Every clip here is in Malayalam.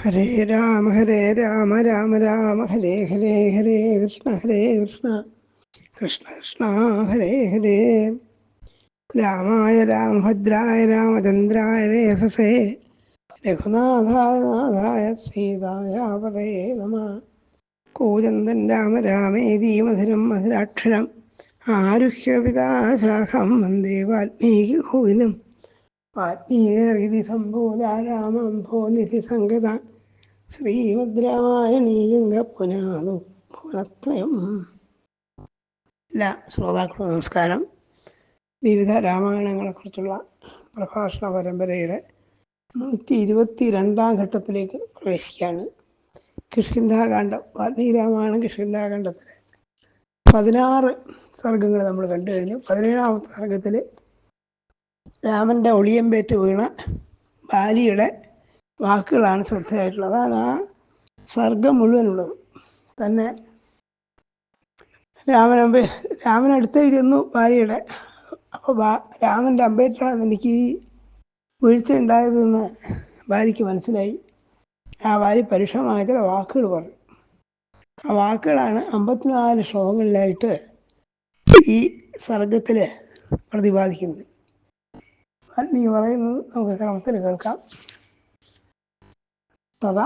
ഹരേ രാമ രാമ രാമ ഹരേ ഹരേ ഹരേ കൃഷ്ണ കൃഷ്ണ കൃഷ്ണ ഹരേ ഹരേ. രാമായ രാമഭദ്രായ രാമചന്ദ്രായ വേധസേ രഘുനാഥായ നാഥായ സീതായ പതയേ നമഃ. കൂജന്തൻ രാമ രാമേതി മധുരം മധുരാക്ഷരം ആരുഹ്യ പിതാശാഖം വന്ദേ വാൽമീകി കോവിലും. വാൽമീകി സംഭൂത രാമംഭോ നിധി സംഗത ശ്രീമദ് രാമായണീയങ്ക പുനാതു ഭുവനത്രയം. എല്ലാ ശ്രോതാക്കളും നമസ്കാരം. വിവിധ രാമായണങ്ങളെക്കുറിച്ചുള്ള പ്രഭാഷണ പരമ്പരയുടെ 122 ഘട്ടത്തിലേക്ക് പ്രവേശിക്കുകയാണ്. കിഷ്കിന്ധാകാന്ഡം, വാൽമീകി രാമായണം കിഷ്കിന്ധാകാന്ഡത്തിൽ 16 സർഗങ്ങൾ നമ്മൾ കണ്ടു കഴിഞ്ഞു. 17ാമത്തെ സർഗത്തിൽ രാമൻ്റെ ഒളിയമ്പേറ്റ് വീണ ബാലിയുടെ വാക്കുകളാണ് ശ്രദ്ധയായിട്ടുള്ളത്. അതാണ് ആ സർഗം മുഴുവനുള്ളത്. തന്നെ രാമനടുത്തേക്ക് ചെന്നു ബാലിയുടെ. അപ്പോൾ രാമൻ്റെ അമ്പേറ്റാണ് എനിക്ക് ഈ വീഴ്ച ഉണ്ടായതെന്ന് ബാലിക്ക് മനസ്സിലായി. ആ ബാലി പരുഷമായ ചില വാക്കുകൾ പറഞ്ഞു. ആ വാക്കുകളാണ് 54 ശ്ലോകങ്ങളിലായിട്ട് ഈ സർഗത്തിൽ പ്രതിപാദിക്കുന്നത്. വാൽമീകി പറയുന്നത് നമുക്ക് ക്രമത്തിൽ കേൾക്കാം. തഥാ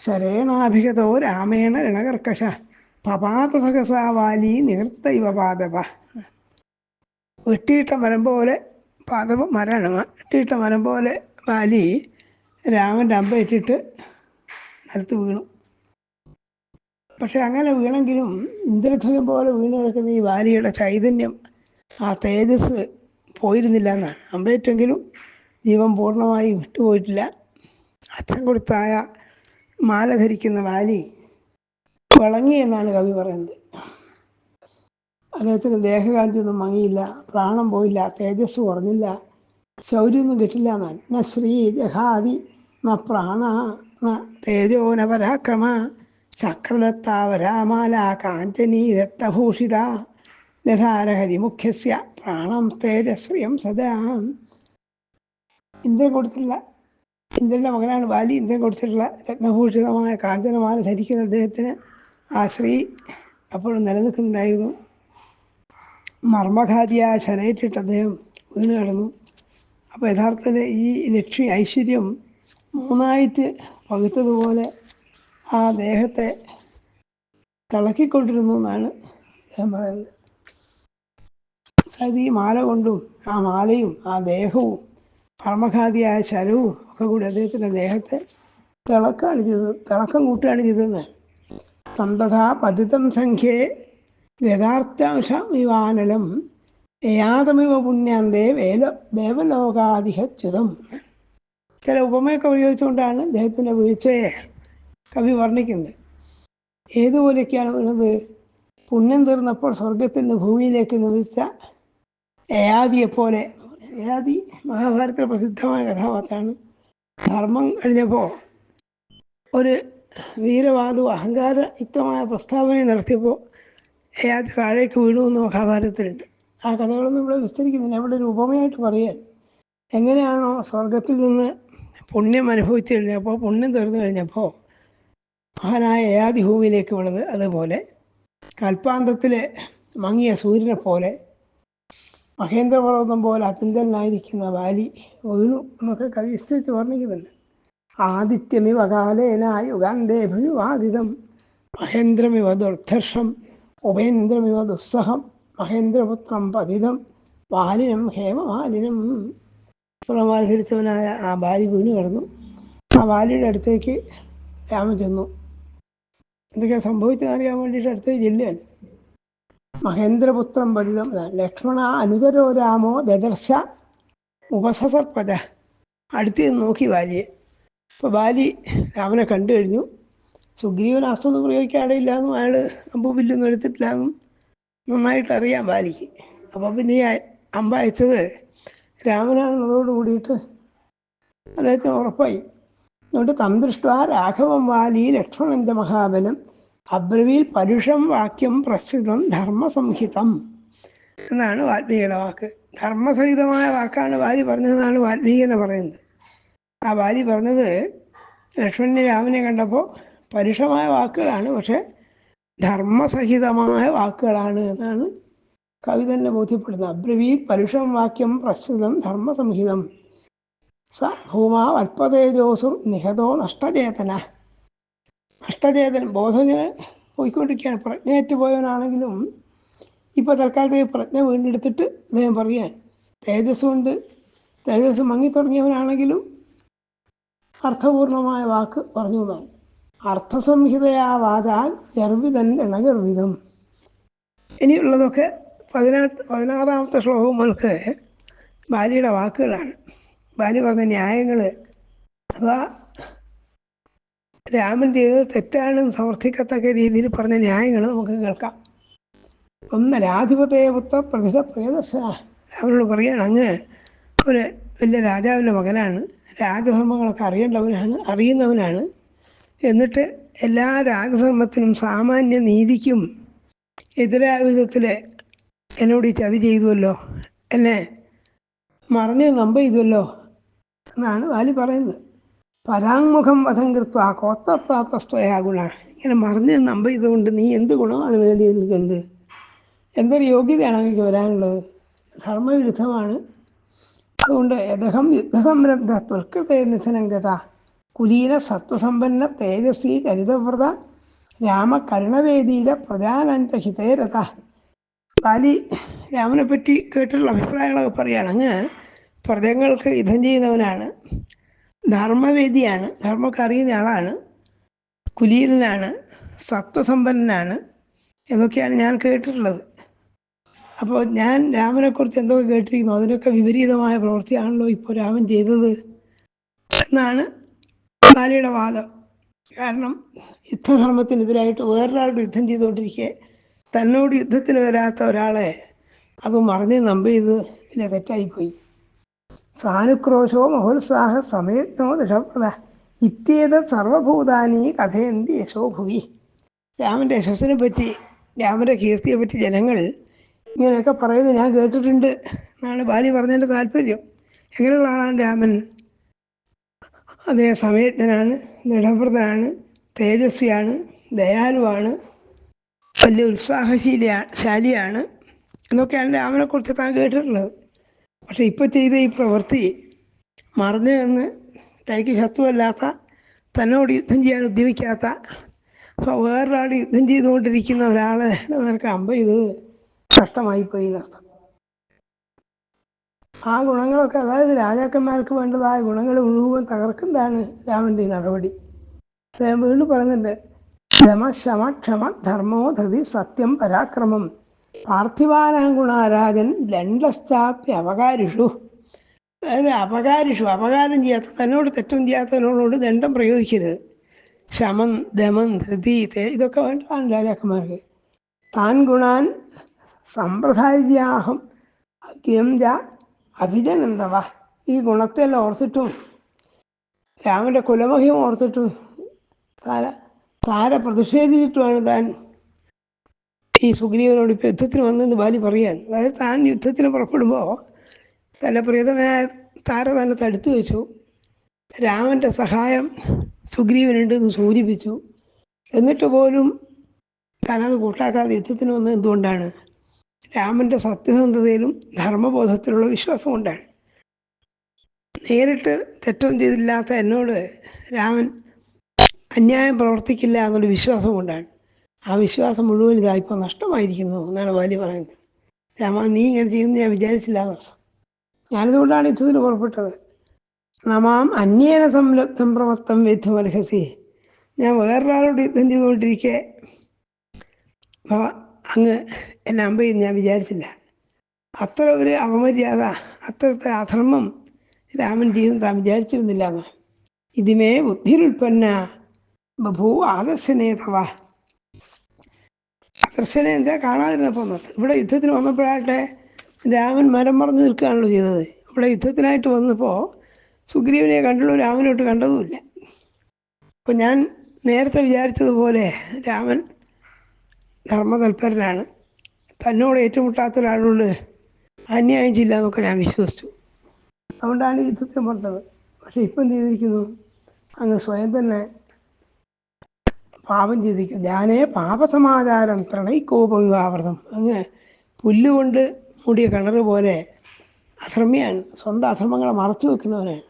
ശരേണാഭിഗതോ രാമേണ രണകർക്കശ പപാത സഹസാ വാലി നികൃത്ത ഇവ പാദപ. വെട്ടിയിട്ട മരം പോലെ, പാദപം മരമാണ്, വെട്ടിയിട്ട മരം പോലെ വാലി രാമൻ്റെ അമ്പയിട്ടിട്ട് നിലത്ത് വീണു. പക്ഷെ അങ്ങനെ വീണെങ്കിലും ഇന്ദ്രധനം പോലെ വീണ് കിടക്കുന്ന ഈ വാലിയുടെ ചൈതന്യം, ആ തേജസ് പോയിരുന്നില്ല എന്നാണ്. അമ്പേറ്റെങ്കിലും ജീവൻ പൂർണ്ണമായി വിട്ടുപോയിട്ടില്ല. അച്ഛൻ കൊടുത്തായ മാല ധരിക്കുന്ന വാലി വിളങ്ങി എന്നാണ് കവി പറയുന്നത്. അദ്ദേഹത്തിന് ദേഹകാന്തി ഒന്നും മങ്ങിയില്ല, പ്രാണം പോയില്ല, തേജസ് കുറഞ്ഞില്ല, ശൗര്യമൊന്നും കിട്ടില്ല എന്നാണ്. ന ശ്രീ ജഹാദി ന പ്രാണ ന തേജോ ന പരാക്രമ ചക്രദത്താവരാമാല കാഞ്ചനീ രത്നഭൂഷിത ദധാരഹരിമുഖ്യസ്യ പ്രാണം തേജശ്രിയം സദാ. ഇന്ദ്രൻ കൊടുത്തിട്ടുള്ള, ഇന്ദ്രൻ്റെ മകനാണ് ബാലി, ഇന്ദ്രൻ കൊടുത്തിട്ടുള്ള രത്നഭൂഷിതമായ കാഞ്ചനമാല ധരിക്കുന്ന അദ്ദേഹത്തിന് ആ ശ്രീ അപ്പോഴും നിലനിൽക്കുന്നുണ്ടായിരുന്നു. മർമ്മഘാതിയായ ശരയിട്ടിട്ട് അദ്ദേഹം വീണ് കിടന്നു. അപ്പോൾ യഥാർത്ഥത്തിൽ ഈ ലക്ഷ്മി ഐശ്വര്യം മൂന്നായിട്ട് പകുത്തതുപോലെ ആ ദേഹത്തെ തിളക്കിക്കൊണ്ടിരുന്നു എന്നാണ് അദ്ദേഹം പറയുന്നത്. അതായത് ഈ മാല കൊണ്ടും ആ മാലയും ആ ദേഹവും മർമ്മഘാതിയായ ശരവും ഒക്കെ കൂടി അദ്ദേഹത്തിൻ്റെ ദേഹത്തെ തിളക്കം കൂട്ടുകയാണ് ചെയ്തതെന്ന്. തന്തഥാ പതിതം സംഖ്യേ ഗതാർത്ഥാംശ വിവാനലം യാതമിവ പുണ്യാന്തേ ദേവലോകാധിഹച്യുതം. ചില ഉപമയൊക്കെ ഉപയോഗിച്ചുകൊണ്ടാണ് അദ്ദേഹത്തിൻ്റെ വീഴ്ചയെ കവി വർണ്ണിക്കുന്നത്. ഏതുപോലെയൊക്കെയാണ് വീണത്? പുണ്യം തീർന്നപ്പോൾ സ്വർഗത്തിൽ നിന്ന് ഭൂമിയിലേക്ക് നിമിച്ച യയാതിയെപ്പോലെ. യയാതി മഹാഭാരതത്തിലെ പ്രസിദ്ധമായ കഥാപാത്രമാണ്. ധർമ്മം കഴിഞ്ഞപ്പോൾ ഒരു വീരവാദു അഹങ്കാരയുക്തമായ പ്രസ്താവന നടത്തിയപ്പോൾ യയാതി താഴേക്ക് വീണു എന്ന് മഹാഭാരതത്തിലുണ്ട്. ആ കഥകളൊന്നും ഇവിടെ വിസ്തരിക്കുന്നില്ല. അവിടെ ഒരു ഉപമയായിട്ട് പറയാൻ, എങ്ങനെയാണോ സ്വർഗത്തിൽ നിന്ന് പുണ്യം അനുഭവിച്ചു കഴിഞ്ഞപ്പോൾ, പുണ്യം തീർന്നു കഴിഞ്ഞപ്പോൾ മഹാനായ യയാതി ഭൂമിയിലേക്ക് വീണത്, അതുപോലെ കൽപ്പാന്തത്തിലെ മങ്ങിയ സൂര്യനെ പോലെ മഹേന്ദ്രപർവ്വതം പോലെ അത്യന്തനായിരിക്കുന്ന വാലി വീണു എന്നൊക്കെ കവി വിസ്തരിച്ച് വർണ്ണിക്കുന്നുണ്ട്. ആദിത്യമിവ കാലേന യുഗാന്തേഭിവാദിതം മഹേന്ദ്രമിവ ദുർധർഷം ഉപേന്ദ്രമിവ ദുസ്സഹം മഹേന്ദ്രപുത്രം പതിതം വാലിനം ഹേമമാലിനം. പുറമാല ധരിച്ചവനായ ആ ബാലി വീണു കിടന്നു. ആ ബാലിയുടെ അടുത്തേക്ക് രാമൻ ചെന്നു. എന്തൊക്കെയാ സംഭവിച്ചതറിയാൻ വേണ്ടിയിട്ട് അടുത്തേക്ക് ചെല്ലുകയാണ്. മഹേന്ദ്രപുത്രം പതിതം, ലക്ഷ്മണ അനുചരോ രാമോ ദദർശ ഉപസസർപ്പജ. അടുത്ത് നോക്കി ബാലിയെ. അപ്പോൾ ബാലി രാമനെ കണ്ടു കഴിഞ്ഞു. സുഗ്രീവൻ അസ്ത്രമൊന്നും പ്രയോഗിക്കാടില്ല എന്നും അയാൾ അമ്പുവില്ലൊന്നും എടുത്തിട്ടില്ല എന്നും നന്നായിട്ടറിയാം ബാലിക്ക്. അപ്പോൾ പിന്നെ ഈ അമ്പ അയച്ചത് രാമനാണെന്നതോട് കൂടിയിട്ട് അദ്ദേഹത്തിന് ഉറപ്പായി. അതുകൊണ്ട് തന്തൃഷ്ട രാഘവം വാലി ലക്ഷ്മണന്റെ മഹാബലം അബ്രവീൽ പരുഷം വാക്യം പ്രസ്തുതം ധർമ്മസംഹിതം എന്നാണ് വാൽമീകിയുടെ വാക്ക്. ധർമ്മസഹിതമായ വാക്കാണ് വാലി പറഞ്ഞതെന്നാണ് വാൽമീകി പറയുന്നത്. ആ വാലി പറഞ്ഞത് ലക്ഷ്മണന് രാമനെ കണ്ടപ്പോൾ പരുഷമായ വാക്കുകളാണ്, പക്ഷേ ധർമ്മസഹിതമായ വാക്കുകളാണ് എന്നാണ് കവി തന്നെ ബോധ്യപ്പെടുന്നത്. അബ്രവീത് പരുഷം വാക്യം പ്രസ്തുതം ധർമ്മസംഹിതം സ ഭൂമാ അല്പതേജോസും നിഹതോ നഷ്ടചേതന. നഷ്ടചേതനം, ബോധത്തിന് പോയിക്കൊണ്ടിരിക്കുകയാണ്. പ്രജ്ഞയേറ്റ് പോയവനാണെങ്കിലും ഇപ്പോൾ തൽക്കാലത്തേക്ക് പ്രജ്ഞ വീണ്ടെടുത്തിട്ട് അദ്ദേഹം പറയാൻ, തേജസ് മങ്ങിത്തുടങ്ങിയവനാണെങ്കിലും അർത്ഥപൂർണമായ വാക്ക് പറഞ്ഞു എന്നാണ്. അർത്ഥസംഹിതയാ വാചാൽ ഗർവിതൻ ഇണഗർവിതം. ഇനിയുള്ളതൊക്കെ 16-ാമത്തെ ശ്ലോകം മുതൽക്ക് ബാലിയുടെ വാക്കുകളാണ്. ബാലി പറഞ്ഞ ന്യായങ്ങൾ, അഥവാ രാമൻ ചെയ്തത് തെറ്റാണെന്ന് സമർത്ഥിക്കത്തക്ക രീതിയിൽ പറഞ്ഞ ന്യായങ്ങൾ നമുക്ക് കേൾക്കാം. ഒന്ന്, രാധിപതേപുത്ര പ്രതിഭ പ്രിയദർശ. രാമനോട് പറയുകയാണ്, അങ്ങ് ഒരു വലിയ രാജാവിൻ്റെ മകനാണ്, രാജധർമ്മങ്ങളൊക്കെ അറിയുന്നവനാണ്. എന്നിട്ട് എല്ലാ രാജധർമ്മത്തിനും സാമാന്യ നീതിക്കും എതിരായ വിധത്തിൽ എന്നോട് ഈ ചതി ചെയ്തുവല്ലോ, എന്നെ മറിഞ്ഞ് നമ്പ ചെയ്തുവല്ലോ എന്നാണ് വാലി പറയുന്നത്. പരാങ്മുഖം വധം കൃത്വ കോത്രപ്രാപ്തസ്ത്വയാ ഗുണ. ഇങ്ങനെ മറിഞ്ഞ് നമ്പ ചെയ്തുകൊണ്ട് നീ എന്ത് ഗുണമാണ് വേണ്ടി നിൽക്കുന്നത്? എന്തൊരു യോഗ്യതയാണ് അങ്ങേക്ക് വരാനുള്ളത്? ധർമ്മവിരുദ്ധമാണ്. അതുകൊണ്ട് യഥഹം യുദ്ധസംരബ്ധ ത്വൽകൃതേ നിധനം ഗത കുലീന സത്വസമ്പന്ന തേജസ്വി ചരിതവ്രത രാമകരുണവേദീത പ്രജാനഞ്ച ഹിതേരഥ. ബാലി രാമനെപ്പറ്റി കേട്ടിട്ടുള്ള അഭിപ്രായങ്ങളൊക്കെ പറയുകയാണ്. അങ്ങ് പ്രജകൾക്ക് യുദ്ധം ചെയ്യുന്നവനാണ്, ധർമ്മവേദിയാണ്, ധർമ്മമൊക്കെ അറിയുന്ന ആളാണ്, കുലീനനാണ്, സത്വസമ്പന്നനാണ് എന്നൊക്കെയാണ് ഞാൻ കേട്ടിട്ടുള്ളത്. അപ്പോൾ ഞാൻ രാമനെക്കുറിച്ച് എന്തൊക്കെ കേട്ടിരിക്കുന്നു അതിനൊക്കെ വിപരീതമായ പ്രവൃത്തിയാണല്ലോ ഇപ്പോൾ രാമൻ ചെയ്തത് എന്നാണ് ബാലിയുടെ വാദം. കാരണം യുദ്ധധർമ്മത്തിനെതിരായിട്ട് വേറൊരാളോട് യുദ്ധം ചെയ്തുകൊണ്ടിരിക്കെ തന്നോട് യുദ്ധത്തിന് വരാത്ത ഒരാളെ അത് മറിഞ്ഞ് നമ്പ ചെയ്ത് വലിയ തെറ്റായിപ്പോയി. സാനുക്രോശോ മഹോത്സാഹ സമയജ്ഞോ ദൃഢപ്രദ ഇത്യേത സർവഭൂതാനി കഥയന്തി യശോഭുവി. രാമൻ്റെ യശസ്സിനെ പറ്റി, രാമൻ്റെ കീർത്തിയെപ്പറ്റി ജനങ്ങൾ ഇങ്ങനെയൊക്കെ പറയുന്നത് ഞാൻ കേട്ടിട്ടുണ്ട് എന്നാണ് ബാലി പറഞ്ഞതിൻ്റെ താല്പര്യം. എങ്ങനെയുള്ള ആളാണ് രാമൻ? അതേ സമയജ്ഞനാണ്, ദൃഢപ്രദനാണ്, തേജസ്വിയാണ്, ദയാലുവാണ്, വലിയ ഉത്സാഹശാലിയാണ് എന്നൊക്കെയാണ് രാമനെക്കുറിച്ച് താൻ കേട്ടിട്ടുള്ളത്. പക്ഷെ ഇപ്പോൾ ചെയ്ത ഈ പ്രവൃത്തി മറിഞ്ഞു എന്ന് തനിക്ക് ശത്രുവല്ലാത്ത, തന്നോട് യുദ്ധം ചെയ്യാൻ ഉദ്യമിക്കാത്ത, അപ്പോൾ വേറൊരാൾ യുദ്ധം ചെയ്തുകൊണ്ടിരിക്കുന്ന ഒരാളെ നിനക്ക് അമ്പ ചെയ്ത് നഷ്ടമായിപ്പോയി എന്നർത്ഥം. ആ ഗുണങ്ങളൊക്കെ, അതായത് രാജാക്കന്മാർക്ക് വേണ്ടതായ ഗുണങ്ങൾ മുഴുവൻ തകർക്കുന്നതാണ് രാമൻ്റെ ഈ നടപടി. അദ്ദേഹം വീണ്ടും പറയുന്നുണ്ട്, ക്ഷമ ശമ ക്ഷമ ധർമ്മോ ധൃതി സത്യം പരാക്രമം പാർത്ഥിവാനാം ഗുണാരാജൻ ലണ്ഡശ്ചാപ്യ അപകാരിഷു. അതായത് അപകാരം ചെയ്യാത്ത, തന്നോട് തെറ്റും ചെയ്യാത്തവനോട് ദണ്ഡം പ്രയോഗിക്കരുത്. ശമം ദമം ധൃതി ഇതൊക്കെ വേണ്ടതാണ് രാജാക്കന്മാർക്ക്. താൻ ഗുണാൻ സമ്പ്രദാര്യാഹം അഗ്യം ജ അഭിജനന്തവ. ഈ ഗുണത്തെല്ലാം ഓർത്തിട്ടും രാമൻ്റെ കുലമഹിമം ഓർത്തിട്ടും താരെ പ്രതിഷേധിച്ചിട്ടുമാണ് താൻ ഈ സുഗ്രീവനോട് ഇപ്പോൾ യുദ്ധത്തിന് വന്നെന്ന് ബാലി പറയുകയാണ്. അതായത് താൻ യുദ്ധത്തിന് പുറപ്പെടുമ്പോൾ തൻ്റെ പ്രിയതമായ താര തന്നെ തടുത്തു വെച്ചു, രാമൻ്റെ സഹായം സുഗ്രീവനുണ്ടെന്ന് സൂചിപ്പിച്ചു. എന്നിട്ട് പോലും താനത് കൂട്ടാക്കാതെ യുദ്ധത്തിന് വന്നത് എന്തുകൊണ്ടാണ്? രാമൻ്റെ സത്യസന്ധതയിലും ധർമ്മബോധത്തിലുള്ള വിശ്വാസം കൊണ്ടാണ്. നേരിട്ട് തെറ്റൊന്നും ചെയ്തില്ലാത്ത എന്നോട് രാമൻ അന്യായം പ്രവർത്തിക്കില്ല എന്നുള്ള വിശ്വാസം കൊണ്ടാണ്. ആ വിശ്വാസം മുഴുവൻ ഇതായിപ്പോൾ നഷ്ടമായിരിക്കുന്നു എന്നാണ് ബാലി പറയുന്നത്. രാമ, നീ ഇങ്ങനെ ചെയ്യുമെന്ന് ഞാൻ വിചാരിച്ചില്ല എന്നർത്ഥം. ഞാനിതുകൊണ്ടാണ് യുദ്ധത്തിന് പുറപ്പെട്ടത്. നമാം അന്യേന സംലബ്ധം പ്രമത്തം വേദ്ധ്യമർഹസി. ഞാൻ വേറൊരാളോട് യുദ്ധം ചെയ്തുകൊണ്ടിരിക്കെ അങ്ങ് എന്നെ അമ്പ ചെയ്ത് ഞാൻ വിചാരിച്ചില്ല. അത്ര ഒരു അപമര്യാദ, അത്രത്തെ അധർമ്മം രാമൻ ചെയ്തെന്ന് താൻ വിചാരിച്ചിരുന്നില്ല എന്ന്. ഇതിമേ ബുദ്ധിരുൽപ്പന്ന ബഭൂ ആദർശനേതവ. ആദർശനെ എന്താ കാണാതിരുന്നപ്പോൾ ഇവിടെ യുദ്ധത്തിന് വന്നപ്പോഴാകട്ടെ രാമൻ മരം മറഞ്ഞു നിൽക്കുകയാണല്ലോ ചെയ്തത്. ഇവിടെ യുദ്ധത്തിനായിട്ട് വന്നപ്പോൾ സുഗ്രീവനെ കണ്ടുള്ളൂ, രാമനോട്ട് കണ്ടതുമില്ല. അപ്പം ഞാൻ നേരത്തെ വിചാരിച്ചതുപോലെ രാമൻ ധർമ്മതൽപരനാണ്, തന്നോട് ഏറ്റുമുട്ടാത്ത ഒരാളോട് അന്യായം ചെയ്യില്ല എന്നൊക്കെ ഞാൻ വിശ്വസിച്ചു. അതുകൊണ്ടാണ് യുദ്ധത്തിന് പറഞ്ഞത്. പക്ഷെ ഇപ്പം എന്ത് ചെയ്തിരിക്കുന്നു? അങ്ങ് സ്വയം തന്നെ പാപം ചെയ്തിരിക്കും. ഞാനേ പാപസമാചാരം പ്രണയിക്കോപവിവാവൃതം. അങ്ങ് പുല്ലുകൊണ്ട് മൂടിയ കിണർ പോലെ അധർമ്മിയാണ്. സ്വന്തം അധർമ്മങ്ങളെ മറച്ചു വെക്കുന്നവനാണ്.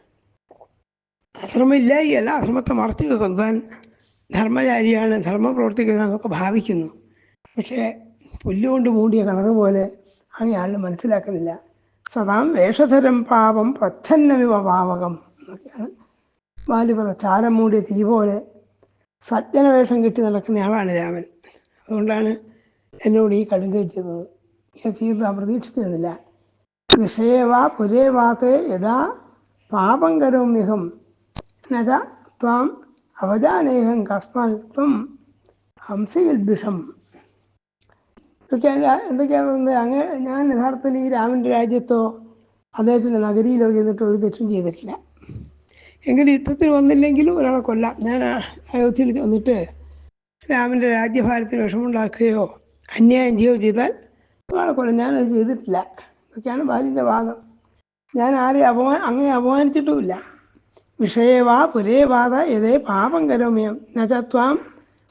അധർമ്മം ഇല്ലായില്ല, അധർമ്മത്തെ മറച്ചു വെക്കും. താൻ ധർമ്മചാരിയാണ്, ധർമ്മം പ്രവർത്തിക്കുന്നതൊക്കെ ഭാവിക്കുന്നു. പക്ഷേ പുല്ലുകൊണ്ട് മൂടിയ കിണർ പോലെ അങ്ങനെ ആൾ മനസ്സിലാക്കുന്നില്ല. സദാം വേഷധരം പാപം പ്രച്ഛന്നമിവ പാവകം എന്നൊക്കെയാണ് ബാലി പറഞ്ഞത്. ചാരം മൂടിയ തീ പോലെ സജ്ജനവേഷം കിട്ടി നടക്കുന്നയാളാണ് രാമൻ. അതുകൊണ്ടാണ് എന്നോട് ഈ കടുങ്കൈ ചെയ്തത്. ഞാൻ ചെയ്ത് പ്രതീക്ഷിച്ചിരുന്നില്ല. വിഷയേവാ പുരേവാത്തെ യഥാ പാപം കരോമ്യഹം നജ ത്വാം അവജാനേഹം കസ്മാത്വം ഹംസവിദ്വിഷം. എന്തൊക്കെയാണ് അങ്ങനെ ഞാൻ യഥാർത്ഥത്തിൽ ഈ രാമൻ്റെ രാജ്യത്തോ അദ്ദേഹത്തിൻ്റെ നഗരിയിലോ ചെയ്തിട്ട് ഒരു തെറ്റും ചെയ്തിട്ടില്ല. എങ്കിലും യുദ്ധത്തിന് വന്നില്ലെങ്കിലും ഒരാളെ കൊല്ലാം. ഞാൻ അയോധ്യയിൽ വന്നിട്ട് രാമൻ്റെ രാജ്യഭാരത്തിന് വിഷമുണ്ടാക്കുകയോ അന്യായം ചെയ്യുകയോ ചെയ്താൽ ഒരാളെ കൊല്ലം. ഞാനത് ചെയ്തിട്ടില്ല. ഇതൊക്കെയാണ് ബാലിൻ്റെ വാദം. ഞാൻ ആരെയും അങ്ങനെ അപമാനിച്ചിട്ടുമില്ല. വിഷയേവാ പുരേവാദ യഥേ പാപം കരോമ്യം നചത്വാം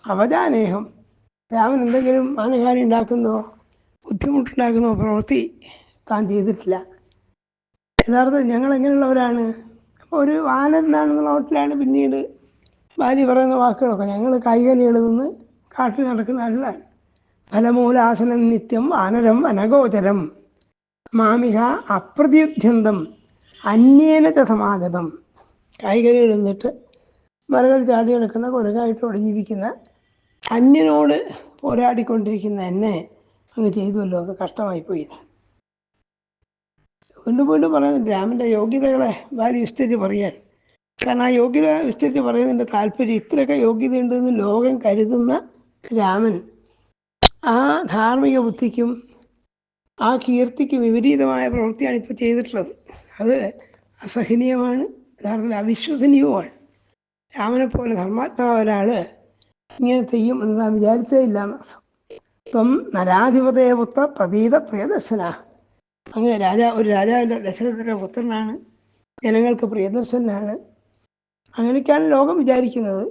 അവജാനേഹം. രാമൻ എന്തെങ്കിലും മാനഹാനി ഉണ്ടാക്കുന്നതോ ബുദ്ധിമുട്ടുണ്ടാക്കുന്നതോ പ്രവൃത്തി താൻ ചെയ്തിട്ടില്ല. യഥാർത്ഥത്തിൽ ഞങ്ങളെങ്ങനെയുള്ളവരാണ്? അപ്പോൾ ഒരു വാനരനാണെന്നുള്ള ഹോട്ടലാണ് പിന്നീട് ബാലി പറയുന്ന വാക്കുകളൊക്കെ. ഞങ്ങൾ കൈകനികൾ നിന്ന് കാട്ടിൽ നടക്കുന്ന ആളുകളാണ്. ഫലമൂലാസനം നിത്യം വാനരം അനഗോചരം മാമിഹ അപ്രതിയുദ്ധ്യന്തം അന്യേന ച സമാഗതം. കായികനികൾ നിന്നിട്ട് മരകൾ ചാടി കിടക്കുന്ന കൊലകായിട്ടോടെ ജീവിക്കുന്ന അന്യനോട് പോരാടിക്കൊണ്ടിരിക്കുന്ന എന്നെ അങ്ങ് ചെയ്തുവല്ലോ, അത് കഷ്ടമായിപ്പോയി. വീണ്ടും വീണ്ടും പറയുന്നുണ്ട് രാമൻ്റെ യോഗ്യതകളെ ബാലി വിസ്തരിച്ച് പറയാൻ. കാരണം ആ യോഗ്യത വിസ്തരിച്ച് പറയുന്നതിൻ്റെ താല്പര്യം, ഇത്രയൊക്കെ യോഗ്യതയുണ്ടെന്ന് ലോകം കരുതുന്ന രാമൻ ആ ധാർമ്മിക ബുദ്ധിക്കും ആ കീർത്തിക്കും വിപരീതമായ പ്രവൃത്തിയാണ് ഇപ്പോൾ ചെയ്തിട്ടുള്ളത്. അത് അസഹനീയമാണ്, യഥാർത്ഥത്തിൽ അവിശ്വസനീയവുമാണ്. രാമനെപ്പോലെ ധർമാത്മാവ് ഒരാൾ ഇങ്ങനെ ചെയ്യും എന്ന് താൻ വിചാരിച്ചേ ഇല്ല. ത്വം നരാധിപതേപുത്ര പ്രതീത പ്രിയദർശന. അങ്ങ് ഒരു രാജാവിൻ്റെ ദശരഥൻ്റെ പുത്രനാണ്, ജനങ്ങൾക്ക് പ്രിയദർശനാണ്. അങ്ങനെയൊക്കെയാണ് ലോകം വിചാരിക്കുന്നത്.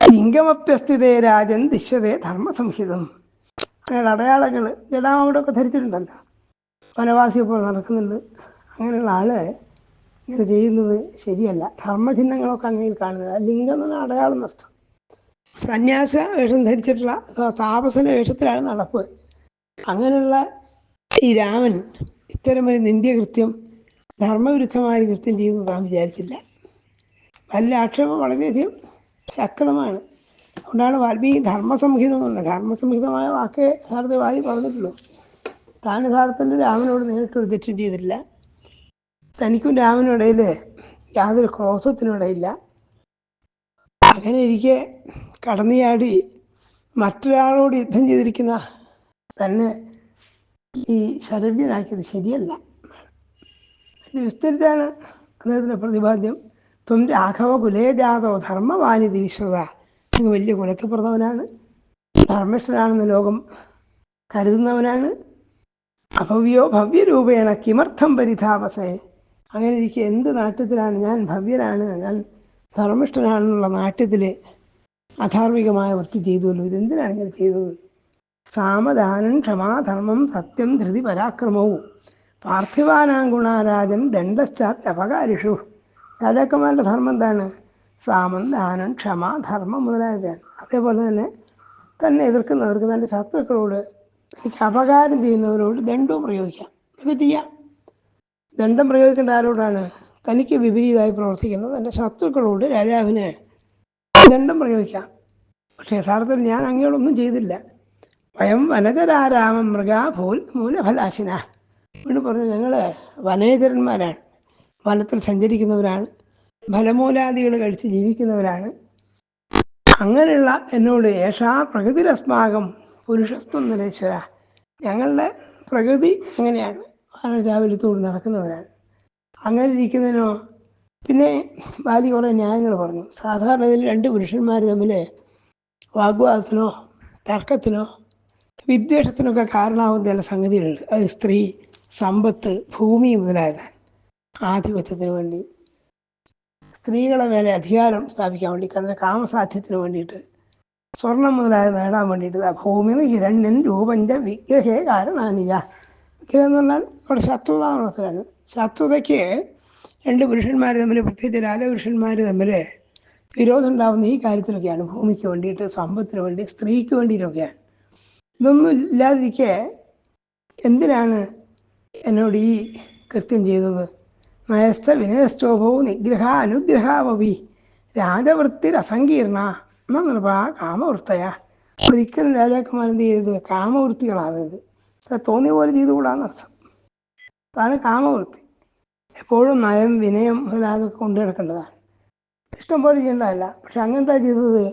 ലിംഗമപ്യസ്ഥിതേ രാജൻ ദിശ്യതേ ധർമ്മസംഹിതം. അങ്ങനെയുള്ള അടയാളങ്ങൾ ജഡാമോടൊക്കെ ധരിച്ചിട്ടുണ്ടല്ലോ, വനവാസിയെപ്പോലെ നടക്കുന്നുണ്ട്. അങ്ങനെയുള്ള ആൾ ഇങ്ങനെ ചെയ്യുന്നത് ശരിയല്ല. ധർമ്മചിഹ്നങ്ങളൊക്കെ അങ്ങയിൽ കാണുന്നത്. ലിംഗം എന്ന് പറഞ്ഞാൽ അടയാളം നഷ്ടം. സന്യാസ വേഷം ധരിച്ചിട്ടുള്ള താപസന വേഷത്തിലാണ് നടപ്പ്. അങ്ങനെയുള്ള ഈ രാമൻ ഇത്തരം ഒരു നിന്ദ്യകൃത്യം, ധർമ്മവിരുദ്ധമായ കൃത്യം ചെയ്യുന്നത് താൻ വിചാരിച്ചില്ല. വല്ല ആക്ഷേപം വളരെയധികം ശക്തമാണ്. അതുകൊണ്ടാണ് വാൽമീകി ധർമ്മസംഹിതം എന്നുള്ളത്. ധർമ്മസംഹിതമായ വാക്കേ യഥാർത്ഥത്തിൽ വാലി പറഞ്ഞിട്ടുള്ളൂ. താൻ യഥാർത്ഥത്തിൽ രാമനോട് നേരിട്ടൊരു തെറ്റും ചെയ്തിട്ടില്ല. തനിക്കും രാമനും ഇടയിൽ യാതൊരു ക്രോധത്തിനും ഇടയില്ല. അങ്ങനെ ഇരിക്കെ കടന്നുചാടി മറ്റൊരാളോട് യുദ്ധം ചെയ്തിരിക്കുന്ന തന്നെ ഈ ശരണ്യനാക്കിയത് ശരിയല്ല. ഇത് വിസ്തരിച്ചാണ് അദ്ദേഹത്തിൻ്റെ പ്രതിപാദ്യം. ത്വം രാഘവ കുലേജാതോ ധർമ്മവാനിധി വിശ്രുത. അങ്ങ് വലിയ കുലത്തിൽ പിറന്നവനാണ്, ധർമ്മിഷ്ഠനാണെന്ന് ലോകം കരുതുന്നവനാണ്. അഭവ്യോ ഭവ്യരൂപേണ കിമർത്ഥം പരിതാപസേ. അങ്ങനെ ഇരിക്കുക എന്ത് നാട്യത്തിലാണ് ഞാൻ ഭവ്യനാണ്, ഞാൻ ധർമ്മിഷ്ഠനാണെന്നുള്ള നാട്യത്തിൽ അധാർമികമായ വൃത്തി ചെയ്തുവല്ലോ. ഇതെന്തിനാണ് ഇങ്ങനെ ചെയ്തത്? സാമദാനം ക്ഷമാധർമ്മം സത്യം ധൃതി പരാക്രമവും പാർത്ഥിവാനാം ഗുണാരാജൻ ദണ്ഡശ്ചാപ്യപകാരിഷു. രാജാക്കന്മാരുടെ ധർമ്മം എന്താണ്? സാമം, ദാനം, ക്ഷമ, ധർമ്മം മുതലായതാണ്. അതേപോലെ തന്നെ എതിർക്കുന്നവർക്ക്, തൻ്റെ ശത്രുക്കളോട്, തനിക്ക് അപകാരം ചെയ്യുന്നവരോട് ദണ്ഡവും പ്രയോഗിക്കാം. ഇതൊക്കെ ചെയ്യാം. ദണ്ഡം പ്രയോഗിക്കേണ്ട ആരോടാണ്? തനിക്ക് വിപരീതമായി പ്രവർത്തിക്കുന്ന തൻ്റെ ശത്രുക്കളോട് രാജാവിന് ദണ്ഡം പ്രയോഗിക്കാം. പക്ഷേ യഥാർത്ഥത്തിൽ ഞാൻ അങ്ങയോടൊന്നും ചെയ്തില്ല. വയം വനജരാരാമം മൃഗാ മൂലഫലാശിന. വീണ്ടും പറഞ്ഞു, ഞങ്ങൾ വനേതരന്മാരാണ്, വനത്തിൽ സഞ്ചരിക്കുന്നവരാണ്, ഫലമൂലാദികൾ കഴിച്ച് ജീവിക്കുന്നവരാണ്. അങ്ങനെയുള്ള എന്നോട് ഏഷാ പ്രകൃതിരസ്മാകം പുരുഷസ്ത്വം നിലേശ്വര. ഞങ്ങളുടെ പ്രകൃതി അങ്ങനെയാണ്, രാവിലത്തോട് നടക്കുന്നവരാണ്. അങ്ങനെ ഇരിക്കുന്നതിനോ പിന്നെ ബാലി കുറേ ന്യായങ്ങൾ പറഞ്ഞു. സാധാരണ ഇതിൽ രണ്ട് പുരുഷന്മാർ തമ്മിൽ വാഗ്വാദത്തിനോ തർക്കത്തിനോ വിദ്വേഷത്തിനൊക്കെ കാരണമാകുന്ന ചില സംഗതികളുണ്ട്. അത് സ്ത്രീ, സമ്പത്ത്, ഭൂമി മുതലായതാണ്. ആധിപത്യത്തിന് വേണ്ടി സ്ത്രീകളെ മേലെ അധികാരം സ്ഥാപിക്കാൻ വേണ്ടി, അതിൻ്റെ കാമസാധ്യത്തിന് വേണ്ടിയിട്ട്, സ്വർണം മുതലായത് നേടാൻ വേണ്ടിയിട്ട് ഭൂമിന് ഹിരണ്യൻ രൂപഞ്ച വിഗ്രഹേ കാരണാനിയ. വിഗ്രഹം എന്ന് പറഞ്ഞാൽ അവിടെ ശത്രുതാമസത്തിലാണ്. ശത്രുതയ്ക്ക് രണ്ട് പുരുഷന്മാർ തമ്മിൽ, പ്രത്യേകിച്ച് രാജപുരുഷന്മാർ തമ്മിൽ വിരോധം ഉണ്ടാകുന്ന ഈ കാര്യത്തിലൊക്കെയാണ്. ഭൂമിക്ക് വേണ്ടിയിട്ട്, സമ്പത്തിന് വേണ്ടി, സ്ത്രീക്ക് വേണ്ടിയിട്ടൊക്കെയാണ്. ഇതൊന്നും ഇല്ലാതിരിക്കെ എന്തിനാണ് എന്നോട് ഈ കൃത്യം ചെയ്തത്? നയസ്ഥ വിനയസ്റ്റോഭവും നിഗ്രഹ അനുഗ്രഹാവവി രാജവൃത്തിരസങ്കീർണ നൃപ കാമവൃത്തയ. ഒരിക്കലും രാജാക്കന്മാരെന്ത് ചെയ്തത്? കാമവൃത്തികളാവരുത്. തോന്നിയ പോലെ ചെയ്തുകൂടാന്നർത്ഥം. അതാണ് കാമവൃത്തി. എപ്പോഴും നയം, വിനയം മുതലാതൊക്കെ കൊണ്ടു കിടക്കേണ്ടതാണ്. ഇഷ്ടം പോലെ ചെയ്യേണ്ടതല്ല. പക്ഷെ അങ്ങനത്തെ ചെയ്തത്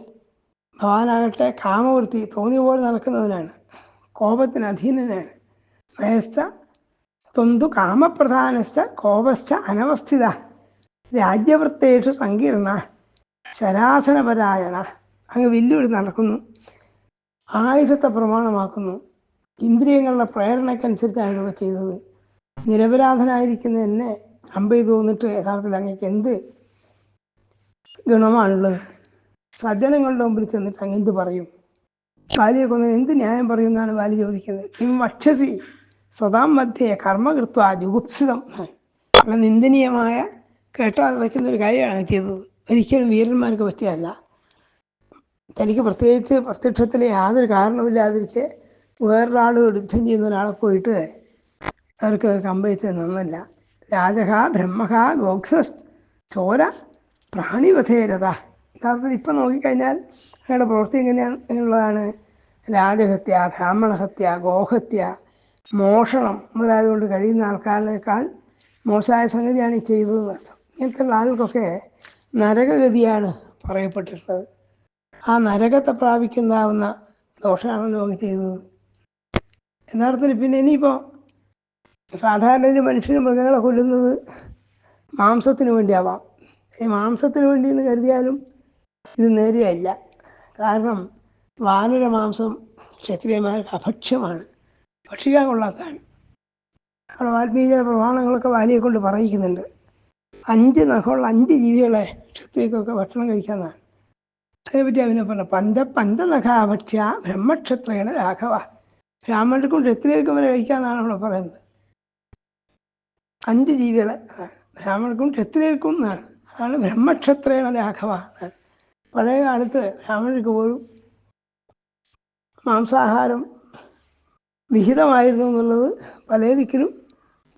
ഭഗവാനാകട്ടെ കാമവൃത്തി തോന്നിയ പോലെ നടക്കുന്നവനാണ്, കോപത്തിന് അധീനനാണ്. നയസ്ഥ ത്വന്തു കാമപ്രധാനസ്ഥ കോപസ്ഥ അനവസ്ഥിത രാജ്യവൃത്തേഷു സങ്കീർണ ശരാസനപരായണ. അങ്ങ് വില്ലുവിടി നടക്കുന്നു, ആയുധത്തെ പ്രമാണമാക്കുന്നു, ഇന്ദ്രിയങ്ങളുടെ പ്രേരണയ്ക്കനുസരിച്ചാണ് ഇതൊക്കെ ചെയ്തത്. നിരപരാധനായിരിക്കുന്ന എന്നെ അമ്പെയ്ത് തോന്നിട്ട് യഥാർത്ഥത്തിൽ അങ്ങേക്ക് എന്ത് ഗുണമാണുള്ളത്? സജ്ജനങ്ങളുടെ മുമ്പിൽ ചെന്നിട്ട് അങ്ങെന്ത് പറയും? ബാലിയെ കൊന്ന് എന്ത് ന്യായം പറയുമെന്നാണ് ബാലി ചോദിക്കുന്നത്. കിം വക്ഷസി സ്വതാം മധ്യേ കർമ്മകൃത്വ ജുഗുപ്സിതം. വളരെ നിന്ദനീയമായ കേട്ടാൽ വയ്ക്കുന്ന ഒരു കാര്യമാണ് ചെയ്തത്. ഒരിക്കലും വീരന്മാർക്ക് പറ്റിയതല്ല. തനിക്ക് പ്രത്യേകിച്ച് പ്രത്യക്ഷത്തിൽ യാതൊരു കാരണമില്ലാതിരിക്കെ വേറൊരാളോട് യുദ്ധം ചെയ്യുന്ന ഒരാളെ പോയിട്ട് അവർക്ക് കമ്പയത്ത് നന്നല്ല. രാജഹ ബ്രഹ്മഹ ഗോഘ്ര ചോര പ്രാണിവധേരത. യഥാർത്ഥത്തിൽ ഇപ്പം നോക്കിക്കഴിഞ്ഞാൽ അയാളുടെ പ്രവൃത്തി എങ്ങനെയുള്ളതാണ്? രാജഹത്യ, ബ്രാഹ്മണഹത്യ, ഗോഹത്യ, മോഷണം മുതലായതുകൊണ്ട് കഴിയുന്ന ആൾക്കാരിനേക്കാൾ മോശമായ സംഗതിയാണ് ഈ ചെയ്തതെന്ന് അർത്ഥം. ഇങ്ങനത്തെ ആളുകൾക്കൊക്കെ നരകഗതിയാണ് പറയപ്പെട്ടിട്ടുള്ളത്. ആ നരകത്തെ പ്രാപിക്കുന്നതാവുന്ന ദോഷമാണല്ലോ അങ്ങ് ചെയ്തത്. യഥാർത്ഥത്തിൽ പിന്നെ ഇനിയിപ്പോൾ സാധാരണ ഒരു മനുഷ്യന് മൃഗങ്ങളെ കൊല്ലുന്നത് മാംസത്തിന് വേണ്ടിയാവാം. ഈ മാംസത്തിന് വേണ്ടി എന്ന് കരുതിയാലും ഇത് നേരെയല്ല. കാരണം വാനര മാംസം ക്ഷത്രിയന്മാർക്ക് അഭക്ഷ്യമാണ്, ഭക്ഷിക്കാൻ കൊള്ളാത്തതാണ്. അവിടെ വാൽമീകിയുടെ പ്രമാണങ്ങളൊക്കെ വാലിയെ കൊണ്ട് പറയിക്കുന്നുണ്ട്. 5 നഖമുള്ള 5 ജീവികളെ ക്ഷത്രിയക്കൊക്കെ ഭക്ഷണം കഴിക്കാമെന്നാണ്. അതിനെപ്പറ്റി അവനെ പറഞ്ഞു, പഞ്ചനഖാഭക്ഷ്യ ബ്രഹ്മക്ഷത്രേണ രാഘവ. ബ്രാഹ്മണർക്കും ക്ഷത്രിയർക്കും വരെ കഴിക്കാമെന്നാണ് അവിടെ പറയുന്നത്. 5 ജീവികളെ ബ്രാഹ്മണർക്കും ക്ഷത്രിയർക്കും എന്നാണ്. അതാണ് ബ്രഹ്മക്ഷത്രേണ രാഘവ എന്നാണ്. പഴയ കാലത്ത് ബ്രാഹ്മണർക്ക് പോലും മാംസാഹാരം വിഹിതമായിരുന്നു എന്നുള്ളത് പല ദിക്കിലും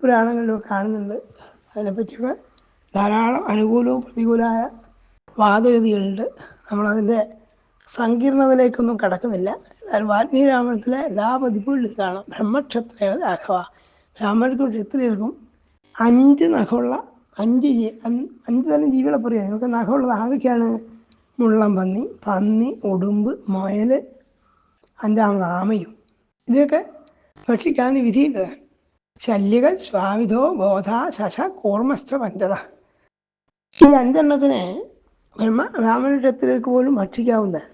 പുരാണങ്ങളിലും കാണുന്നുണ്ട്. അതിനെപ്പറ്റിയൊക്കെ ധാരാളം അനുകൂലവും പ്രതികൂലമായ വാദഗതികളുണ്ട്. നമ്മളതിൻ്റെ സങ്കീർണതയിലേക്കൊന്നും കടക്കുന്നില്ല. എന്നാലും വാൽമീകി രാമായണത്തിലെ എല്ലാ പതിപ്പുകളിലും കാണാം ബ്രഹ്മക്ഷത്രേണ രാഘവ. ബ്രാഹ്മണർക്കും ക്ഷത്രിയർക്കും 5 നഖമുള്ള 5 തരം ജീവികളെ പറയുക. നിങ്ങൾക്ക് നഖമുള്ളത് ആരൊക്കെയാണ്? മുള്ളം പന്നി, പന്നി, ഉടുമ്പ്, മുയൽ, 5ാമത് ആമയും. ഇതൊക്കെ ഭക്ഷിക്കാമെന്ന് വിധിയുള്ളതാണ്. ശല്യക സ്വാമിധോ ബോധ ശശ കൂർമ്മസ്ഥ പഞ്ചത. ഈ 5 ബ്രാഹ്മണ ക്ഷത്രിയർക്ക് പോലും ഭക്ഷിക്കാവുന്നതാണ്.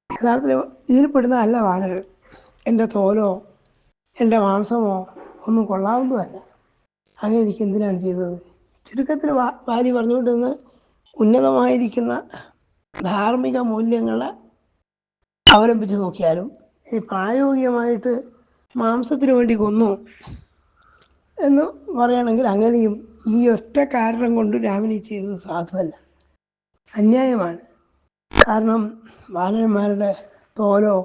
യഥാർത്ഥത്തിൽ ഇതിൽപ്പെടുന്നതല്ല വാനരർ. എൻ്റെ തോലോ എൻ്റെ മാംസമോ ഒന്നും കൊള്ളാവുന്നതല്ല. അങ്ങനെ എനിക്ക് എന്തിനാണ് ചെയ്തത്? ചുരുക്കത്തിൽ വാലി പറഞ്ഞുകൊണ്ടിരുന്ന് ഉന്നതമായിരിക്കുന്ന ധാർമ്മിക മൂല്യങ്ങളെ അവലംബിച്ച് നോക്കിയാലും ഈ പ്രായോഗികമായിട്ട് മാംസത്തിന് വേണ്ടി കൊന്നു എന്ന് പറയുകയാണെങ്കിൽ അങ്ങനെയും ഈ ഒറ്റ കാരണം കൊണ്ട് രാമനി ചെയ്തത് സാധുവല്ല, അന്യായമാണ്. കാരണം വാനരന്മാരുടെ തോലോ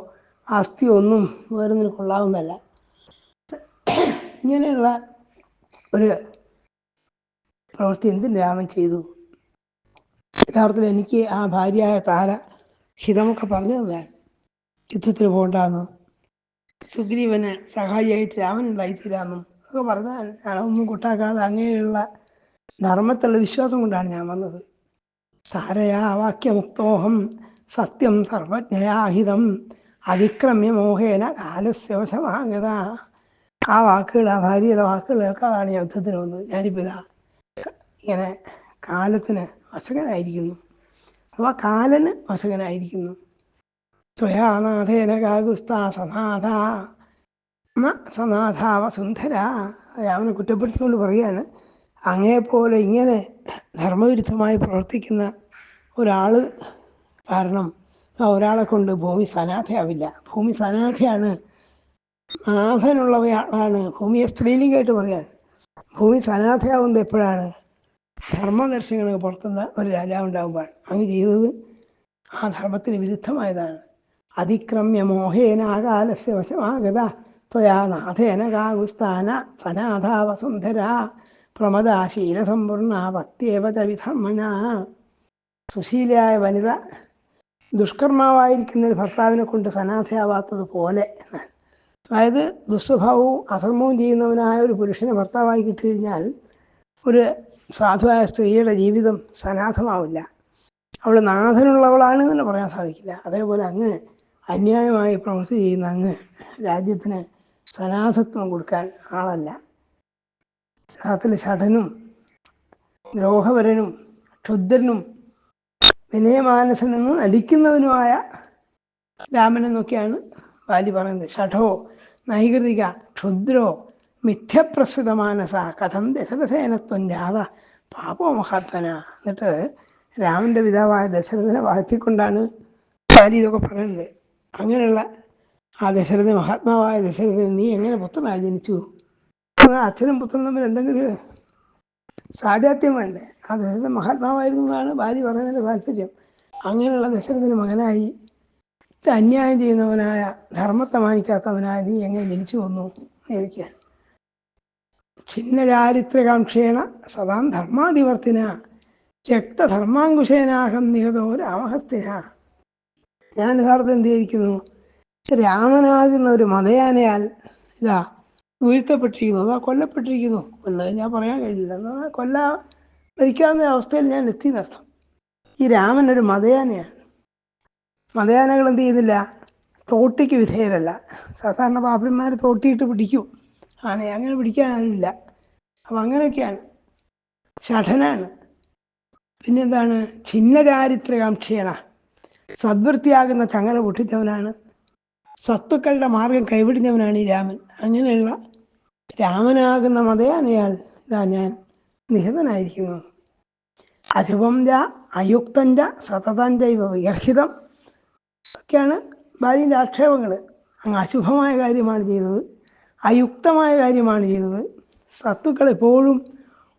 അസ്ഥിയോ ഒന്നും വേറൊന്നിന് കൊള്ളാവുന്നതല്ല. ഇങ്ങനെയുള്ള ഒരു പ്രവൃത്തി എന്തിന് രാമൻ ചെയ്തു? യഥാർത്ഥത്തിൽ എനിക്ക് ആ ഭാര്യയായ താര ഹിതമൊക്കെ പറഞ്ഞു തന്നെയാണ്. യുദ്ധത്തിന് പോകണ്ടെന്ന്, സുഗ്രീവന് സഹായിയായിട്ട് രാമനുണ്ടായിത്തീരാമെന്നും ഒക്കെ പറഞ്ഞാൽ ഞാനൊന്നും കൂട്ടാക്കാതെ അങ്ങനെയുള്ള ധർമ്മത്തിലുള്ള വിശ്വാസം കൊണ്ടാണ് ഞാൻ വന്നത്. താരയാ വാക്യമുക്തോഹം സത്യം സർവജ്ഞയാഹിതം അതിക്രമ്യ മോഹേന കാലസ്യവശമാകത. ആ വാക്കുകൾ, ആ ഭാര്യയുടെ വാക്കുകൾ കേൾക്കാതാണ് ഞാൻ യുദ്ധത്തിന് വന്നത്. ഞാനിപ്പോൾ ഇതാ ഇങ്ങനെ കാലത്തിന് വശകനായിരിക്കുന്നു, അഥവാ കാലന് വശകനായിരിക്കുന്നു. സ്വയാനാഥേന കാകുസ്ത സനാഥ സനാഥാവ സുന്ധര. രാമനെ കുറ്റപ്പെടുത്തിക്കൊണ്ട് പറയുകയാണ്, അങ്ങേപ്പോലെ ഇങ്ങനെ ധർമ്മവിരുദ്ധമായി പ്രവർത്തിക്കുന്ന ഒരാൾ കാരണം ആ ഒരാളെ കൊണ്ട് ഭൂമി സനാഥയാവില്ല. ഭൂമി സനാഥയാണ്. നാഥനുള്ളവയാണ്. ഭൂമിയെ സ്ത്രീലിംഗമായിട്ട് പറയാണ്. ഭൂമി സനാഥയാവുന്നത് എപ്പോഴാണ്? ധർമ്മദർശികൾ പുറത്തുനിന്ന് ഒരു രാജാവുണ്ടാകുമ്പോഴാണ്. അങ്ങ് ചെയ്തത് ആ ധർമ്മത്തിന് വിരുദ്ധമായതാണ്. അതിക്രമ്യ മോഹേന ആകാലസ്യ വശമാഗത ത്വയാ നാഥേന കാകുസ്ഥാന സനാഥ വസുന്ധര പ്രമദാശീലസമ്പൂർണ ഭക്തിയേവ ച വിധർമ്മണ. സുശീലയായ വനിത ദുഷ്കർമാവായിരിക്കുന്ന ഒരു ഭർത്താവിനെ കൊണ്ട് സനാഥയാവാത്തത് പോലെ. അതായത് ദുസ്വഭാവവും അധർമ്മവും ചെയ്യുന്നവനായ ഒരു പുരുഷനെ ഭർത്താവായി കിട്ടിക്കഴിഞ്ഞാൽ ഒരു സാധുവായ സ്ത്രീയുടെ ജീവിതം സനാഥമാവില്ല. അവൾ നാഥനുള്ളവളാണ് എന്ന് പറയാൻ സാധിക്കില്ല. അതേപോലെ അങ്ങ് അന്യായമായി പ്രവൃത്തി ചെയ്യുന്ന അങ്ങ് രാജ്യത്തിന് സനാഥത്വം കൊടുക്കാൻ ആളല്ല. യഥാർത്ഥത്തിൽ ഷഠനും ദ്രോഹപരനും ക്ഷുദ്രനും വിനയമാനസനെന്ന് നടിക്കുന്നവനുമായ രാമനെന്നൊക്കെയാണ് വാലി പറയുന്നത്. ഷഠോ നൈകൃതിക ക്ഷുദ്രോ മിഥ്യപ്രസിദ്ധ മാനസ കഥം ദശരഥേനത്വം ജാത പാപോ മഹാത്മന. എന്നിട്ട് രാമൻ്റെ പിതാവായ ദശരഥനെ വാഴ്ത്തിക്കൊണ്ടാണ് വാലി ഇതൊക്കെ പറയുന്നത്. അങ്ങനെയുള്ള ആ ദശരഥ, മഹാത്മാവായ ദശരഥന് നീ എങ്ങനെ പുത്രനായി ജനിച്ചു? അച്ഛനും പുത്രനും തമ്മിൽ എന്തെങ്കിലും സാജാത്യം വേണ്ടേ? ആ ദശരഥൻ മഹാത്മാവായിരുന്നു എന്നാണ് വാലി പറയുന്നതിൻ്റെ താല്പര്യം. അങ്ങനെയുള്ള ദശരഥന് മകനായി അന്യായം ചെയ്യുന്നവനായ, ധർമ്മത്തെ മാനിക്കാത്തവനായ നീ എങ്ങനെ ജനിച്ചു വന്നു എന്ന് ചോദിക്കാൻ. ഛിന്നചാരിത്രകാംക്ഷേണ സദാം ധർമാധിവർത്തിന രക്തധർമാങ്കുശേനാഹം നിഹതോ രാമഹസ്തിന. ഞാൻ യഥാർത്ഥം എന്ത് ചെയ്തിരിക്കുന്നു? രാമനാകുന്ന ഒരു മതയാനയാൽ ഇതാ വീഴ്ത്തപ്പെട്ടിരിക്കുന്നു, അതാ കൊല്ലപ്പെട്ടിരിക്കുന്നു എന്ന് ഞാൻ പറയാൻ കഴിയില്ല. എന്നാൽ മരിക്കാവുന്ന അവസ്ഥയിൽ ഞാൻ എത്തി എന്നർത്ഥം. ഈ രാമൻ ഒരു മതയാനയാണ്. മതയാനകൾ എന്ത് ചെയ്യുന്നില്ല? തോട്ടിക്ക് വിധേയരല്ല. സാധാരണ പാപ്പന്മാർ തോട്ടിയിട്ട് പിടിക്കും ആനയെ, അങ്ങനെ പിടിക്കാൻ ആരുമില്ല. അപ്പം അങ്ങനെയൊക്കെയാണ്. ഷഠനാണ്. പിന്നെന്താണ്? ഛിന്നചാരിത്രകാംക്ഷേണ, സദ്വൃത്തിയാകുന്ന ചങ്ങല പൊട്ടിച്ചവനാണ്. സത്തുക്കളുടെ മാർഗം കൈവിടിഞ്ഞവനാണ് ഈ രാമൻ. അങ്ങനെയുള്ള രാമനാകുന്ന മതയാനയാൽ ഇതാ ഞാൻ നിഹതനായിരിക്കുന്നു. അശുഭം ച അയുക്തം ച സതതം ചൈവ വിഗർഹിതം ഒക്കെയാണ് ബാലിൻ്റെ ആക്ഷേപങ്ങൾ. അങ്ങ് അശുഭമായ കാര്യമാണ് ചെയ്തത്, അയുക്തമായ കാര്യമാണ് ചെയ്തത്, സത്തുക്കൾ എപ്പോഴും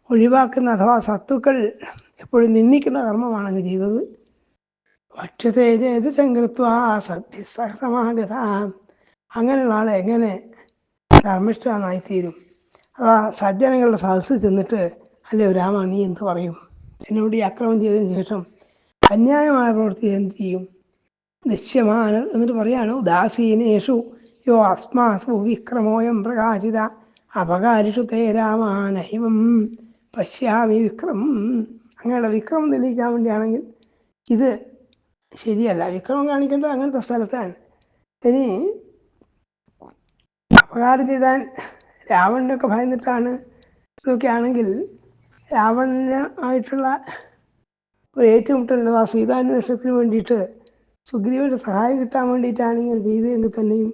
ഒഴിവാക്കുന്ന അഥവാ സത്തുക്കൾ എപ്പോഴും നിന്ദിക്കുന്ന കർമ്മമാണ് അങ്ങ് ചെയ്തത്. ഭക്ഷ്യതേജേത് ശങ്കൃത്വ സദ്ഭിസഹസമാഗത. അങ്ങനെയുള്ള ആളെ എങ്ങനെ ധർമ്മിഷ്ഠനായിത്തീരും? അഥവാ സജ്ജനങ്ങളുടെ സദസ്സിൽ ചെന്നിട്ട് അല്ലയോ രാമ നീ എന്ത് പറയും? എന്നോട് ഈ അക്രമം ചെയ്തതിന് ശേഷം അന്യായമായ പ്രവൃത്തി എന്ത് ചെയ്യും? ദൃശ്യമാന എന്നിട്ട് പറയാണ്, ഉദാസീനേഷു യോ അസ്മാസു വിക്രമോയം പ്രകാശിത അപകാരിഷു തേ രാമാനഹിമം പശ്യാമി വിക്രമം. അങ്ങനെയുള്ള വിക്രമം തെളിയിക്കാൻ വേണ്ടിയാണെങ്കിൽ ഇത് ശരിയല്ല. വിക്രമം കാണിക്കേണ്ടത് അങ്ങനത്തെ സ്ഥലത്താണ്. ഇനി അപകാരം ചെയ്താൻ രാവണനൊക്കെ ഭയന്നിട്ടാണ് ഇതൊക്കെയാണെങ്കിൽ രാവണനായിട്ടുള്ള ഒരു ഏറ്റുമുട്ടൽ ആ സീതാന്വേഷണത്തിന് വേണ്ടിയിട്ട് സുഗ്രീവൻ്റെ സഹായം കിട്ടാൻ വേണ്ടിയിട്ടാണ് ഇങ്ങനെ ചെയ്തതെങ്കിൽ തന്നെയും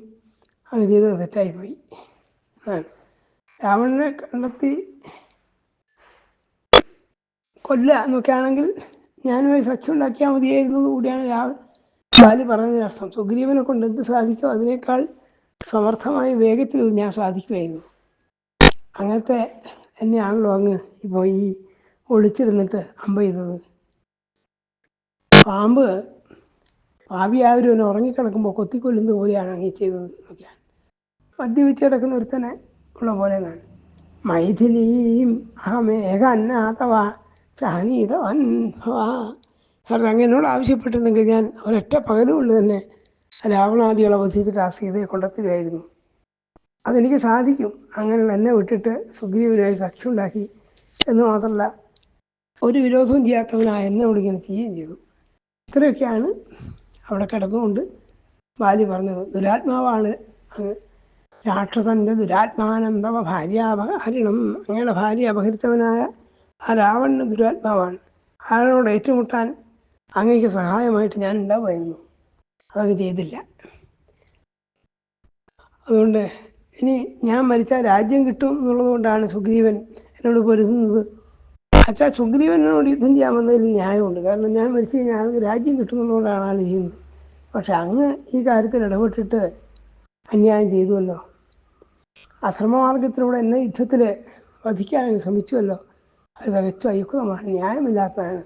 അങ്ങ് ചെയ്തത് തെറ്റായിപ്പോയി. രാവണനെ കണ്ടെത്തി കൊല്ലുക എന്നൊക്കെയാണെങ്കിൽ ഞാനുമായി സഖ്യം ഉണ്ടാക്കിയാൽ മതിയായിരുന്നത് കൂടിയാണ് ബാലി പറഞ്ഞതിനർത്ഥം. സുഗ്രീവനെ കൊണ്ട് എന്ത് സാധിക്കും അതിനേക്കാൾ സമർത്ഥമായി വേഗത്തിൽ ഞാൻ സാധിക്കുമായിരുന്നു. അങ്ങനത്തെ തന്നെയാണല്ലോ അങ്ങ് ഇപ്പോൾ ഈ ഒളിച്ചിരുന്നിട്ട് അമ്പ ചെയ്തത്. പാമ്പ് പാപിയാവരും ഒന്ന് ഉറങ്ങിക്കിടക്കുമ്പോൾ കൊത്തിക്കൊല്ലുന്നത് പോലെയാണ് അങ്ങ് ചെയ്തത് എന്നൊക്കെയാണ്. മദ്യപിച്ച് കിടക്കുന്ന ഒരുത്തനെ ഉള്ള പോലെ എന്നാണ്. മൈഥിലീം അഹമേഘ അന്നാഥവ സഹനീതവൻ ഭവാ. കാരണം അങ്ങനോട് ആവശ്യപ്പെട്ടിരുന്നെങ്കിൽ ഞാൻ ഒരൊറ്റ പകലുകൊണ്ട് തന്നെ രാവണാദികളെ വധിച്ചിട്ട് ആ സീതയെ കൊണ്ടെത്തുകയായിരുന്നു. അതെനിക്ക് സാധിക്കും. അങ്ങനെയുള്ള എന്നെ വിട്ടിട്ട് സുഗ്രീവനായി സഖ്യം ഉണ്ടാക്കി എന്ന് മാത്രമല്ല ഒരു വിരോധവും ചെയ്യാത്തവനായ എന്നോട് ഇങ്ങനെ ചെയ്യുകയും ചെയ്തു. ഇത്രയൊക്കെയാണ് അവിടെ കിടന്നുകൊണ്ട് ബാലി പറഞ്ഞത്. ദുരാത്മാവാണ് രാക്ഷസന്റെ ദുരാത്മാനന്ദവ ഭാര്യാപഹരണം. അങ്ങയുടെ ഭാര്യ അപഹരിച്ചവനായ ആ രാവണന് ദുരാത്മാവാണ്. അയാളോട് ഏറ്റുമുട്ടാൻ അങ്ങേക്ക് സഹായമായിട്ട് ഞാൻ ഉണ്ടാവുമായിരുന്നു. അതങ്ങ് ചെയ്തില്ല. അതുകൊണ്ട് ഇനി ഞാൻ മരിച്ചാൽ രാജ്യം കിട്ടും എന്നുള്ളത് കൊണ്ടാണ് സുഗ്രീവൻ എന്നോട് പൊരുതുന്നത് അച്ഛാ സുഗ്രീവനോട് യുദ്ധം ചെയ്യാൻ വന്നതിൽ ന്യായമുണ്ട്. കാരണം ഞാൻ മരിച്ചു കഴിഞ്ഞാൽ ആൾക്ക് രാജ്യം കിട്ടുന്നതുകൊണ്ടാണ് ആൾ ചെയ്യുന്നത്. പക്ഷെ അങ്ങ് ഈ കാര്യത്തിൽ ഇടപെട്ടിട്ട് അന്യായം ചെയ്തുവല്ലോ. അധർമ്മമാർഗത്തിലൂടെ എന്നെ യുദ്ധത്തിൽ വധിക്കാൻ ശ്രമിച്ചുവല്ലോ. അത് തികച്ചും അയുക്തമാണ്, ന്യായമില്ലാത്തതാണ്.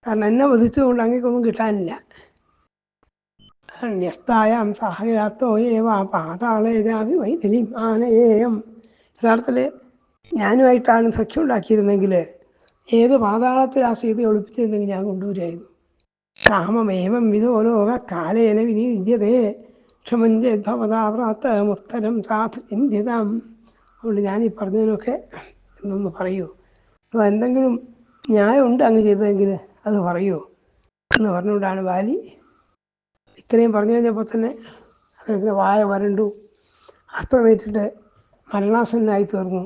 കാരണം എന്നെ വധിച്ചുകൊണ്ട് അങ്ങേക്കൊന്നും കിട്ടാനില്ല. ന്യസ്തായാം സഹയാത്തോ ഏവ പാതാളേജാഭി വൈഥിലിം ആനയേയം. യഥാർത്ഥത്തിൽ ഞാനുമായിട്ടാണ് സഖ്യം ഉണ്ടാക്കിയിരുന്നെങ്കിൽ ഏത് പാതാളത്തിൽ ആ സീതയെ ഒളിപ്പിച്ചിരുന്നെങ്കിൽ ഞാൻ കൊണ്ടുവരുമായിരുന്നു. കാമമേവം വിധോ ലോക കാലേന വിനിയുജ്യതേ ക്ഷമഞ്ചേദ്ഭവതാവ്രാത്ത മുത്തരം സാധു ചിന്തിതാം. അതുകൊണ്ട് ഞാനീ പറഞ്ഞതിനൊക്കെ എന്നൊന്ന് പറയൂ. അപ്പോൾ എന്തെങ്കിലും ന്യായമുണ്ട് അങ്ങ് ചെയ്തതെങ്കിൽ അത് പറയൂ എന്ന് പറഞ്ഞുകൊണ്ടാണ് വാലി ഇത്രയും പറഞ്ഞു കഴിഞ്ഞപ്പോൾ തന്നെ അദ്ദേഹത്തിന് വായ വരണ്ടു, അസ്ത്രമേറ്റിട്ട് മരണാസന്നായി തീർന്നു.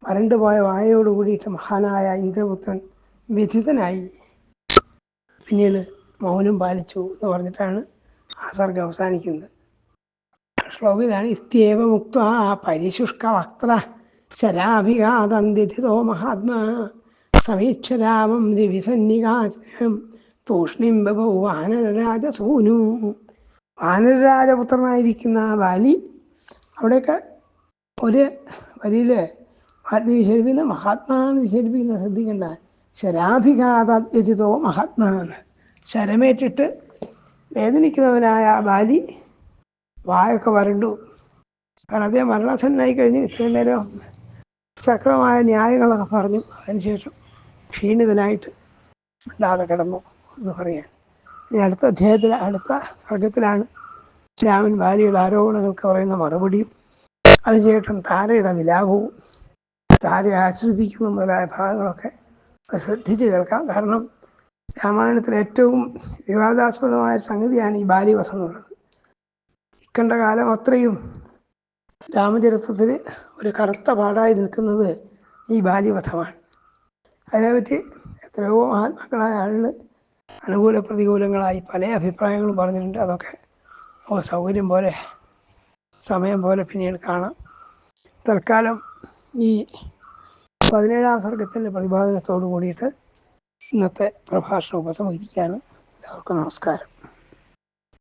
വരണ്ടു പോയ വായയോട് കൂടിയിട്ട് മഹാനായ ഇന്ദ്രപുത്രൻ വ്യഥിതനായി. പിന്നീട് മൗനം പാലിച്ചു എന്ന് പറഞ്ഞിട്ടാണ് ആ സർഗം അവസാനിക്കുന്നത്. ശ്ലോകം ഇതാണ്: ഇത്യേവ മുക്ത്വാ പരിശുഷ്ക വക്ത്ര ശരാഭിഘാതം വ്യഥിതോ മഹാത്മാ സമീക്ഷ രാമം രവിസന്നികാശം തൂഷ്ണിം ബഭൗ വാനരരാജസൂനു. വാനരരാജപുത്രനായിരിക്കുന്ന വാലി അവിടെയൊക്കെ ഒരു വരിയിൽ വാൽമീകി വിശേഷിപ്പിക്കുന്ന മഹാത്മാ എന്ന് വിശേഷിപ്പിക്കുന്ന ശ്രദ്ധിക്കേണ്ട. ശരാഭിഘാതോ മഹാത്മാന്ന്, ശരമേറ്റിട്ട് വേദനിക്കുന്നവനായ ബാലി വായൊക്കെ വരണ്ടു. കാരണം അദ്ദേഹം മരണാസന്നായി കഴിഞ്ഞ് ഇത്രയും നേരം ശക്തമായ ന്യായങ്ങളൊക്കെ പറഞ്ഞു. അതിനുശേഷം ക്ഷീണിതനായിട്ട് ഉണ്ടാതെ കിടന്നു എന്ന് പറയാൻ. ഇനി അടുത്ത അധ്യായത്തിൽ അടുത്ത സർഗത്തിലാണ് രാമൻ ബാലിയുടെ ആരോപണങ്ങൾക്ക് പറയുന്ന മറുപടിയും അതിനുശേഷം താരയുടെ വിലാപവും താരയെ ആശ്വസിപ്പിക്കുന്ന മുതലായ ഭാഗങ്ങളൊക്കെ ശ്രദ്ധിച്ച് കേൾക്കാം. കാരണം രാമായണത്തിലെ ഏറ്റവും വിവാദാസ്പദമായ സംഗതിയാണ് ഈ ബാലിവധം എന്നുള്ളത്. ഇക്കണ്ട കാലം അത്രയും രാമചരിത്രത്തിൽ ഒരു കറുത്ത പാടായി നിൽക്കുന്നത് ഈ ബാലിവധമാണ്. അതിനെപ്പറ്റി എത്രയോ മഹാത്മാക്കളായ ആളുകൾ അനുകൂല പ്രതികൂലങ്ങളായി പല അഭിപ്രായങ്ങളും പറഞ്ഞിട്ടുണ്ട്. അതൊക്കെ സൗകര്യം പോലെ സമയം പോലെ പിന്നീട് കാണാം. തൽക്കാലം ഈ 17-ാം സർഗത്തിൻ്റെ പ്രതിപാദനത്തോടു കൂടിയിട്ട് ഇന്നത്തെ പ്രഭാഷണം ഉപസംഹരിക്കുകയാണ്. എല്ലാവർക്കും നമസ്കാരം.